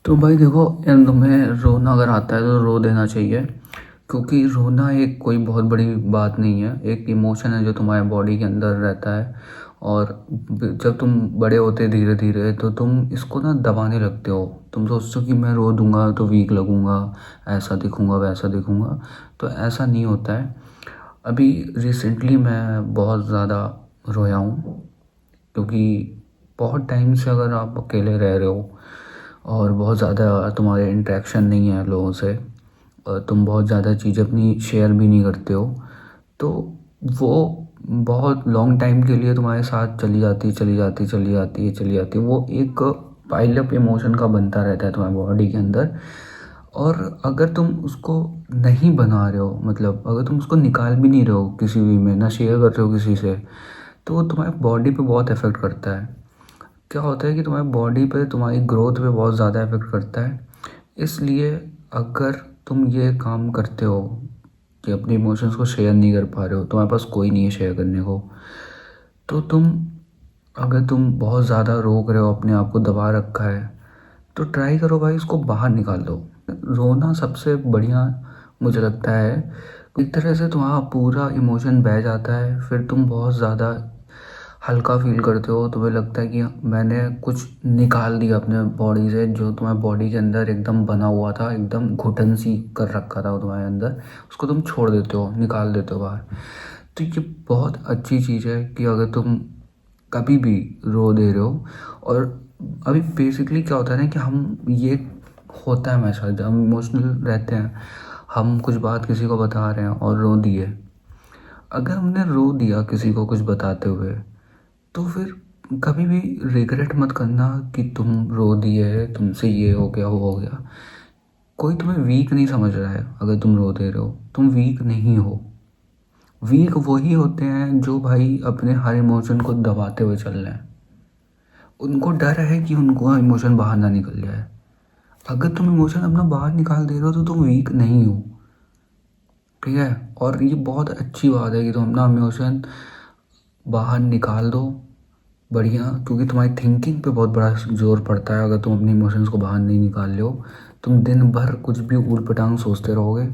तो भाई देखो, इन तुम्हें रोना अगर आता है तो रो देना चाहिए। क्योंकि रोना एक कोई बहुत बड़ी बात नहीं है, एक इमोशन है जो तुम्हारे बॉडी के अंदर रहता है। और जब तुम बड़े होते धीरे धीरे तो तुम इसको ना दबाने लगते हो। तुम सोचते हो कि मैं रो दूंगा तो वीक लगूंगा, ऐसा दिखूंगा वैसा दिखूंगा। तो ऐसा नहीं होता है। अभी रिसेंटली मैं बहुत ज़्यादा रोया हूँ। क्योंकि बहुत टाइम से अगर आप अकेले रह रहे हो और बहुत ज़्यादा तुम्हारे इंटरेक्शन नहीं है लोगों से, और तुम बहुत ज़्यादा चीज़ें अपनी शेयर भी नहीं करते हो, तो वो बहुत लॉन्ग टाइम के लिए तुम्हारे साथ चली जाती चली जाती चली जाती है चली जाती है। वो एक पाइल अप इमोशन का बनता रहता है तुम्हारी बॉडी के अंदर। और अगर तुम उसको नहीं बना रहे हो, मतलब अगर तुम उसको निकाल भी नहीं रहे हो किसी भी में, ना शेयर कर रहे हो किसी से, तो वो तुम्हारी बॉडी पे बहुत इफ़ेक्ट करता है। क्या होता है कि तुम्हारी बॉडी पे, तुम्हारी ग्रोथ पे बहुत ज़्यादा इफेक्ट करता है। इसलिए अगर तुम ये काम करते हो कि अपने इमोशंस को शेयर नहीं कर पा रहे हो, तुम्हारे पास कोई नहीं है शेयर करने को, तो अगर तुम बहुत ज़्यादा रोक रहे हो, अपने आप को दबा रखा है, तो ट्राई करो भाई इसको बाहर निकाल दो। रोना सबसे बढ़िया मुझे लगता है। एक तरह से तुम्हारा पूरा इमोशन बह जाता है, फिर तुम बहुत ज़्यादा हल्का फील करते हो। तुम्हें लगता है कि मैंने कुछ निकाल दिया अपने बॉडी से, जो तुम्हारे बॉडी के अंदर एकदम बना हुआ था, एकदम घुटन सी कर रखा था वो तुम्हारे अंदर, उसको तुम छोड़ देते हो, निकाल देते हो बाहर। तो ये बहुत अच्छी चीज़ है कि अगर तुम कभी भी रो दे रहे हो। और अभी बेसिकली क्या होता है ना कि हम ये होता है हमेशा, जब हम इमोशनल रहते हैं, हम कुछ बात किसी को बता रहे हैं और रो दिए। अगर हमने रो दिया किसी को कुछ बताते हुए, तो फिर कभी भी रिग्रेट मत करना कि तुम रो दिए, तुमसे ये हो गया वो हो गया। कोई तुम्हें वीक नहीं समझ रहा है अगर तुम रो दे रहे हो, तुम वीक नहीं हो। वीक वही होते हैं जो भाई अपने हर इमोशन को दबाते हुए चल रहे हैं। उनको डर है कि उनको इमोशन बाहर ना निकल जाए। अगर तुम इमोशन अपना बाहर निकाल दे रहे हो तो तुम वीक नहीं हो। ठीक है। और ये बहुत अच्छी बात है कि तुम अपना इमोशन बाहर निकाल दो। बढ़िया, क्योंकि तुम्हारी थिंकिंग पे बहुत बड़ा जोर पड़ता है। अगर तुम अपने इमोशंस को बाहर नहीं निकाल रहे हो, तुम दिन भर कुछ भी ऊट पटांग सोचते रहोगे,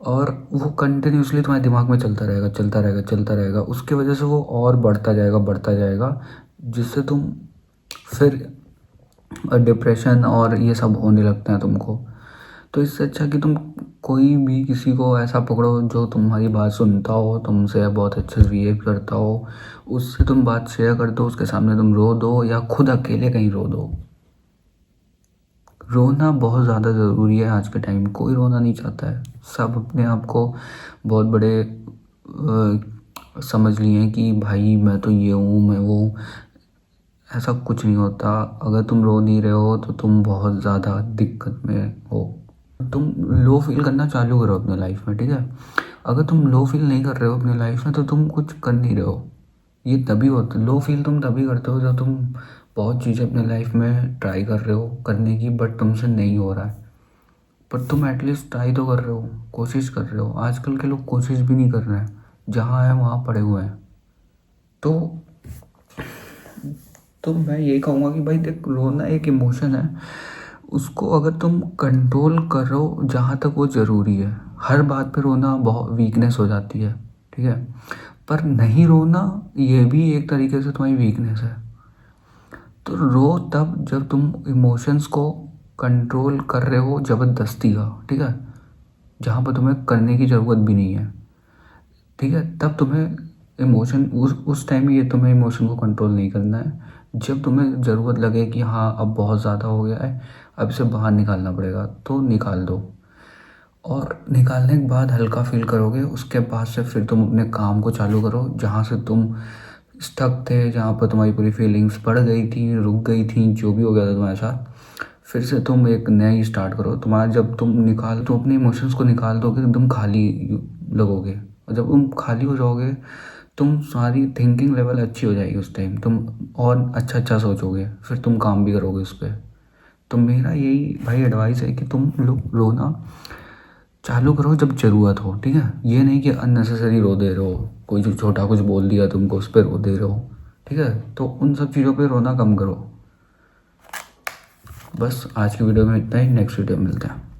और वो कंटिन्यूसली तुम्हारे दिमाग में चलता रहेगा चलता रहेगा चलता रहेगा। उसके वजह से वो और बढ़ता जाएगा, जिससे तुम फिर डिप्रेशन और ये सब होने लगते हैं तुमको। तो इससे अच्छा कि तुम कोई भी किसी को ऐसा पकड़ो जो तुम्हारी बात सुनता हो, तुमसे बहुत अच्छे से बिहेव करता हो, उससे तुम बात शेयर कर दो, उसके सामने तुम रो दो, या खुद अकेले कहीं रो दो। रोना बहुत ज़्यादा ज़रूरी है आज के टाइम। कोई रोना नहीं चाहता है, सब अपने आप को बहुत बड़े समझ लिए हैं कि भाई मैं तो ये हूँ, मैं वो हूँ। ऐसा कुछ नहीं होता। अगर तुम रो नहीं रहे हो तो तुम बहुत ज़्यादा दिक्कत में हो। तुम लो फील करना चालू करो अपने लाइफ में। ठीक है। अगर तुम लो फील नहीं कर रहे हो अपने लाइफ में, तो तुम कुछ कर नहीं रहे हो। ये तभी होता है, लो फील तुम तभी करते हो जब तुम बहुत चीज़ें अपने लाइफ में ट्राई कर रहे हो करने की, बट तुमसे नहीं हो रहा है। पर तुम एटलीस्ट ट्राई तो कर रहे हो, कोशिश कर रहे हो। आजकल के लोग कोशिश भी नहीं कर रहे हैं, जहाँ है वहाँ पड़े हुए हैं। तो मैं यही कहूँगा कि भाई देख, रोना एक इमोशन है। उसको अगर तुम कंट्रोल करो जहाँ तक वो ज़रूरी है। हर बात पे रोना बहुत वीकनेस हो जाती है। ठीक है। पर नहीं रोना ये भी एक तरीके से तुम्हारी वीकनेस है। तो रो तब जब तुम इमोशंस को कंट्रोल कर रहे हो ज़बरदस्ती का। ठीक है। जहाँ पर तुम्हें करने की ज़रूरत भी नहीं है। ठीक है। तब तुम्हें इमोशन उस टाइम ये तुम्हें इमोशन को कंट्रोल नहीं करना है। जब तुम्हें ज़रूरत लगे कि हाँ अब बहुत ज़्यादा हो गया है, अब इसे बाहर निकालना पड़ेगा, तो निकाल दो। और निकालने के बाद हल्का फील करोगे, उसके बाद से फिर तुम अपने काम को चालू करो जहाँ से तुम स्टक थे, जहाँ पर तुम्हारी पूरी फीलिंग्स बढ़ गई थी, रुक गई थी, जो भी हो गया था तुम्हारे साथ। फिर से तुम एक नया स्टार्ट करो। तुम्हारा जब तुम अपने इमोशंस को निकाल दोगे तो तुम खाली लगोगे। और जब तुम खाली हो जाओगे, तुम सारी थिंकिंग लेवल अच्छी हो जाएगी उस टाइम, तुम और अच्छा अच्छा सोचोगे, फिर तुम काम भी करोगे उस पर। तो मेरा यही भाई एडवाइस है कि तुम लोग रोना चालू करो जब ज़रूरत हो। ठीक है। ये नहीं कि अननेसेसरी रो दे रहे हो, कोई जो छोटा कुछ बोल दिया तुमको उस पर रो दे रहे हो। ठीक है। तो उन सब चीज़ों पे रोना कम करो। बस आज की वीडियो में इतना ही, नेक्स्ट वीडियो में मिलते हैं।